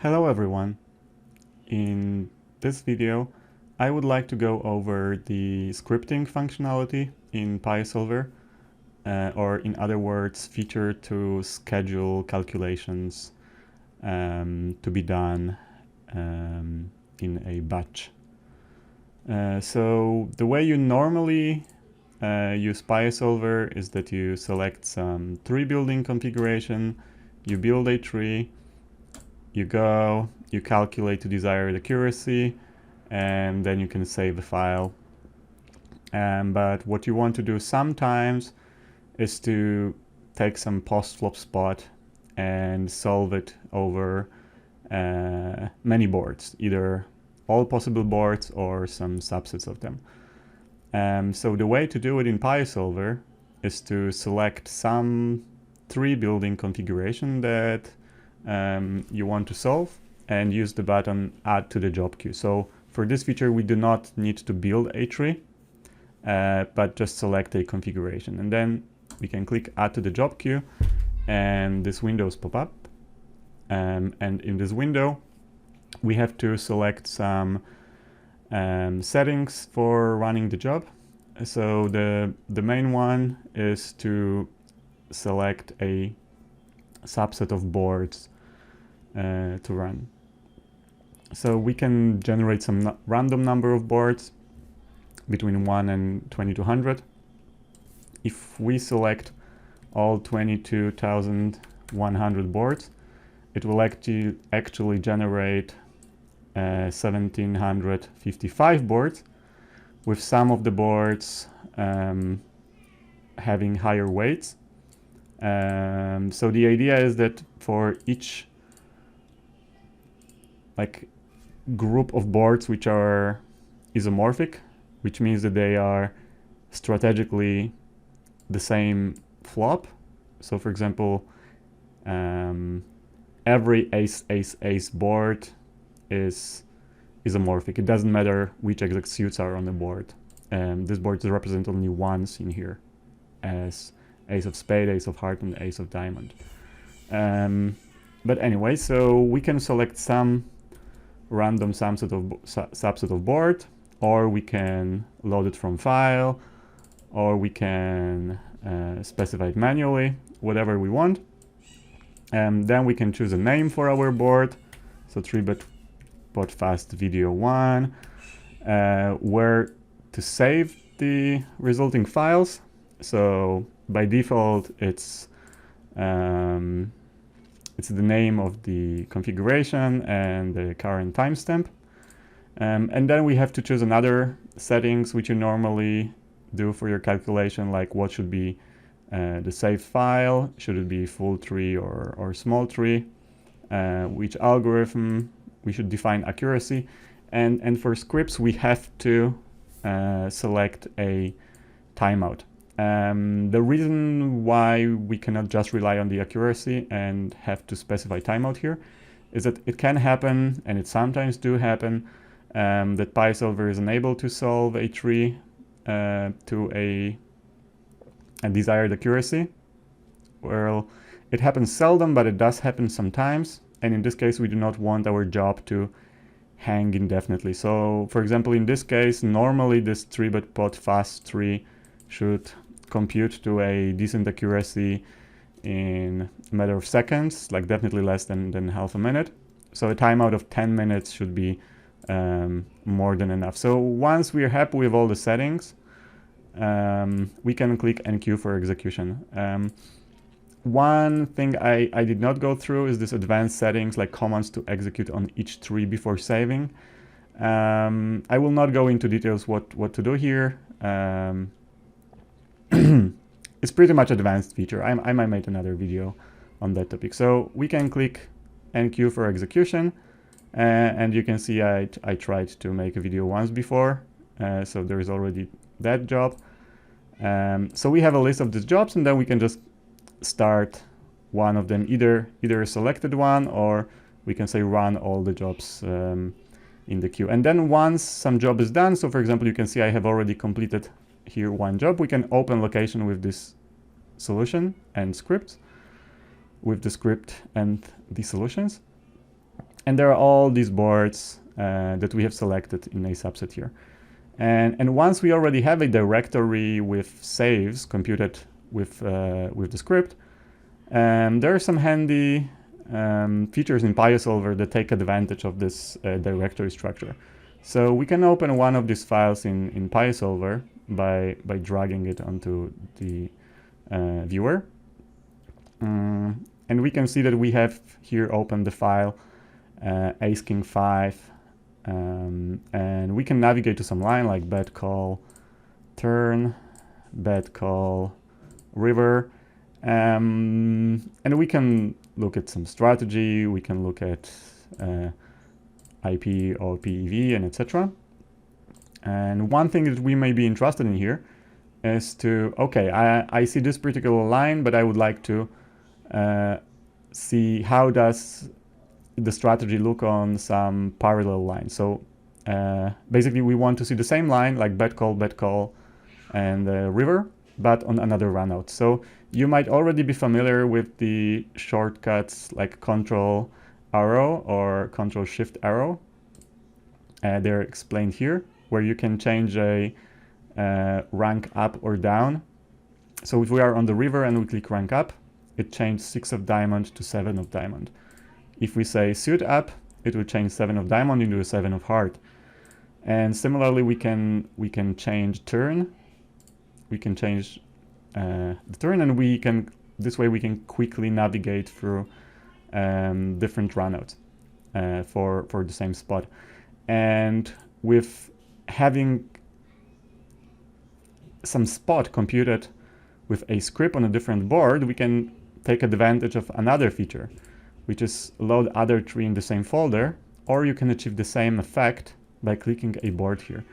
Hello everyone. In this video I would like to go over the scripting functionality in PioSolver, or in other words, feature to schedule calculations to be done in a batch. So the way you normally use PioSolver is that you select some tree building configuration, you build a tree, you go, you calculate to desired accuracy, and then you can save the file. But what you want to do sometimes is to take some post-flop spot and solve it over many boards, either all possible boards or some subsets of them. So the way to do it in PioSolver is to select some tree building configuration that you want to solve and use the button add to the job queue. So for this feature we do not need to build a tree, but just select a configuration, and then we can click add to the job queue and this windows pop up, and in this window we have to select some settings for running the job. So the main one is to select a subset of boards to run. So we can generate some random number of boards between 1 and 2200. If we select all 22,100 boards, it will actually generate 1755 boards, with some of the boards having higher weights. So the idea is that for each group of boards which are isomorphic, which means that they are strategically the same flop. So for example, every ace board is isomorphic. It doesn't matter which exec suits are on the board. This board is represented only once in here as ace of spade, ace of heart, and ace of diamond. But anyway, so we can select some random subset of board, or we can load it from file, or we can specify it manually, whatever we want. And then we can choose a name for our board. So 3-bit podfast video 1, where to save the resulting files. So by default it's the name of the configuration and the current timestamp. And then we have to choose another settings which you normally do for your calculation, like what should be the saved file, should it be full tree or small tree, which algorithm, we should define accuracy, and for scripts we have to select a timeout. The reason why we cannot just rely on the accuracy and have to specify timeout here is that it can happen, and it sometimes do happen, that PioSolver is unable to solve a tree to a desired accuracy. Well, it happens seldom, but it does happen sometimes, and in this case we do not want our job to hang indefinitely. So for example, in this case, normally this 3-bit podfast tree should compute to a decent accuracy in a matter of seconds, like definitely less than half a minute. So a timeout of 10 minutes should be more than enough. So once we're happy with all the settings, we can click enqueue for execution. One thing I did not go through is this advanced settings, like commands to execute on each tree before saving. I will not go into details what to do here. It's pretty much advanced feature. I might make another video on that topic. So we can click enqueue for execution, and you can see I tried to make a video once before, so there is already that job. So we have a list of these jobs, and then we can just start one of them, either a selected one, or we can say run all the jobs in the queue. And then once some job is done, so for example, you can see I have already completed here one job, we can open location with this solution and script, with the script and the solutions. And there are all these boards that we have selected in a subset here. And once we already have a directory with saves computed with the script, there are some handy features in PioSolver that take advantage of this directory structure. So we can open one of these files in PioSolver by dragging it onto the viewer. And we can see that we have here opened the file aceking5, and we can navigate to some line like bed call turn, bed call river, and we can look at some strategy, we can look at IP or PEV and etc. And one thing that we may be interested in here is to, okay, I see this particular line, but I would like to see how does the strategy look on some parallel line. So basically we want to see the same line like bed call, and river, but on another runout. So you might already be familiar with the shortcuts like Control arrow or Control Shift arrow. They're explained here, where you can change a rank up or down. So if we are on the river and we click rank up, it changed 6 of diamond to 7 of diamond. If we say suit up, it will change 7 of diamond into a 7 of heart. And similarly, we can change turn. We can change the turn, and this way we can quickly navigate through different runouts for the same spot. And with having some spot computed with a script on a different board, we can take advantage of another feature, which is load other tree in the same folder, or you can achieve the same effect by clicking a board here.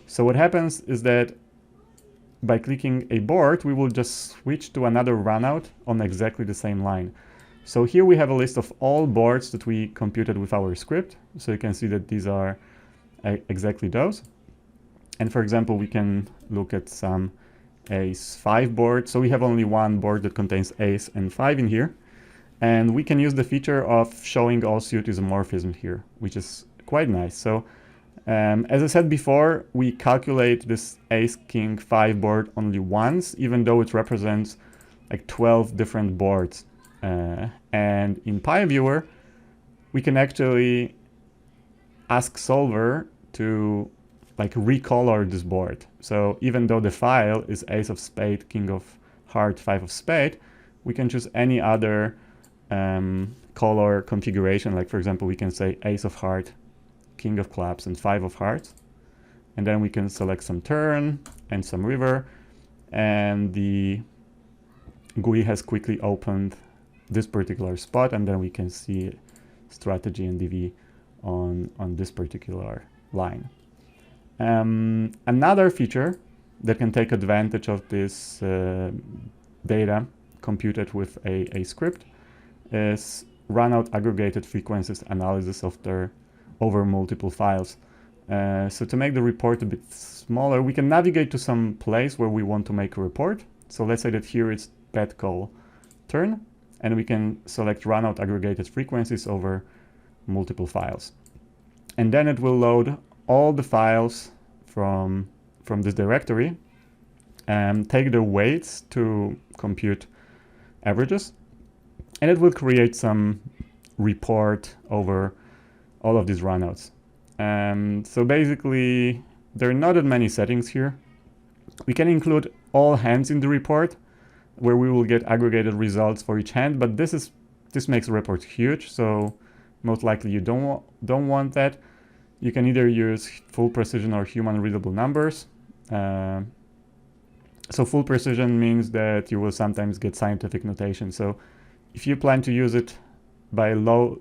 So what happens is that by clicking a board, we will just switch to another runout on exactly the same line. So here we have a list of all boards that we computed with our script. So you can see that these are exactly those. And for example, we can look at some ace-5 board. So we have only one board that contains ace and 5 in here. And we can use the feature of showing all suit isomorphism here, which is quite nice. So as I said before, we calculate this ace-king-5 board only once, even though it represents like 12 different boards. And in PioViewer, we can actually ask Solver to like recolor this board. So even though the file is ace of spade, king of heart, 5 of spade, we can choose any other color configuration. Like for example, we can say ace of heart, king of clubs, and 5 of hearts. And then we can select some turn and some river. And the GUI has quickly opened this particular spot, and then we can see strategy and DV on this particular line. Another feature that can take advantage of this data computed with a script is runout aggregated frequencies analysis over multiple files. So to make the report a bit smaller, we can navigate to some place where we want to make a report. So let's say that here it's bed call turn, and we can select runout aggregated frequencies over multiple files. And then it will load all the files from this directory and take their weights to compute averages. And it will create some report over all of these runouts. So basically, there are not that many settings here. We can include all hands in the report, where we will get aggregated results for each hand, but this makes the report huge, so most likely you don't want that. You can either use full precision or human readable numbers. So full precision means that you will sometimes get scientific notation. So if you plan to use it by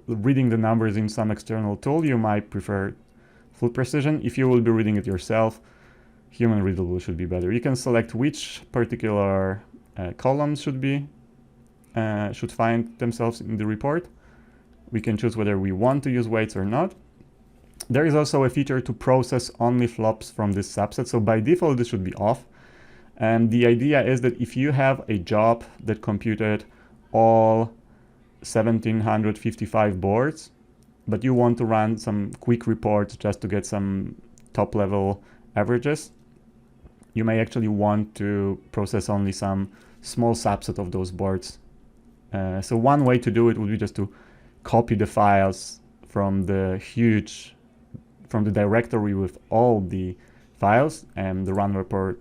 reading the numbers in some external tool, you might prefer full precision. If you will be reading it yourself, human readable should be better. You can select which particular columns should find themselves in the report. We can choose whether we want to use weights or not. There is also a feature to process only flops from this subset. So by default, this should be off. And the idea is that if you have a job that computed all 1755 boards, but you want to run some quick reports just to get some top level averages, you may actually want to process only some small subset of those boards. So one way to do it would be just to copy the files from the directory with all the files and run report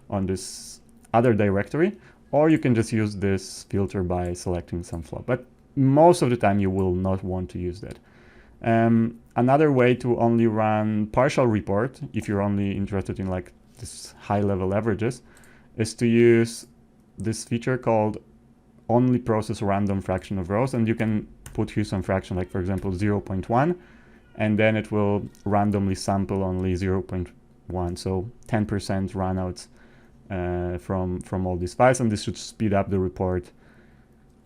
on this other directory, or you can just use this filter by selecting some flow. But most of the time you will not want to use that. Another way to only run partial report, if you're only interested in like this high level averages, is to use this feature called only process random fraction of rows, and you can put here some fraction, like for example 0.1, and then it will randomly sample only 0.1, so 10% runouts from all these files, and this should speed up the report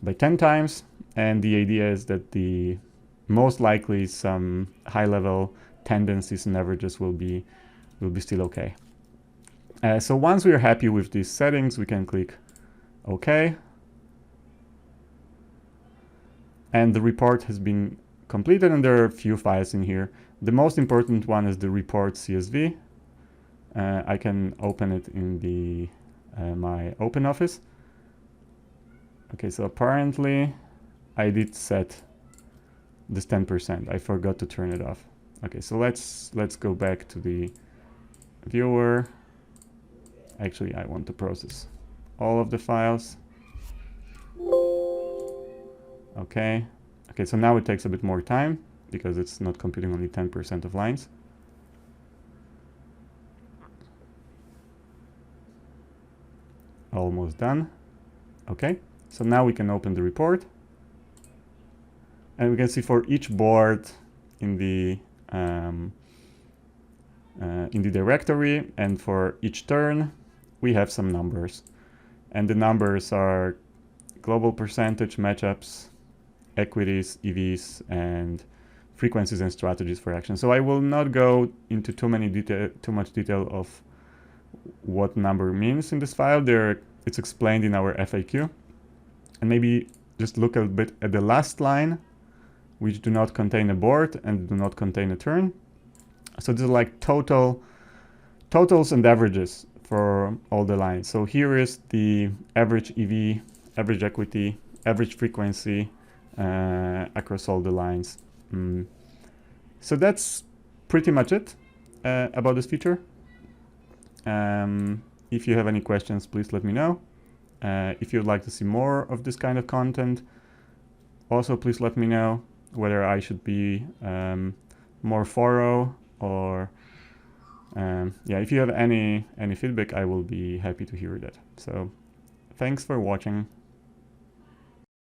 by 10 times. And the idea is that the most likely some high-level tendencies and averages will be still okay. So once we're happy with these settings, we can click OK. And the report has been completed, and there are a few files in here. The most important one is the report CSV. I can open it in the my OpenOffice. Okay, so apparently I did set this 10%. I forgot to turn it off. Okay, so let's go back to the viewer. Actually, I want to process all of the files. Okay. Okay, so now it takes a bit more time because it's not computing only 10% of lines. Almost done. Okay, so now we can open the report. And we can see for each board in the directory and for each turn, we have some numbers. And the numbers are global percentage, matchups, equities, EVs, and frequencies and strategies for action. So I will not go into too much detail of what number means in this file. It's explained in our FAQ. And maybe just look a bit at the last line, which do not contain a board and do not contain a turn. So these are like totals and averages for all the lines. So here is the average EV, average equity, average frequency across all the lines. So that's pretty much it about this feature. If you have any questions, please let me know. If you'd like to see more of this kind of content, also please let me know whether I should be more thorough, or yeah, if you have any feedback, I will be happy to hear that. So thanks for watching.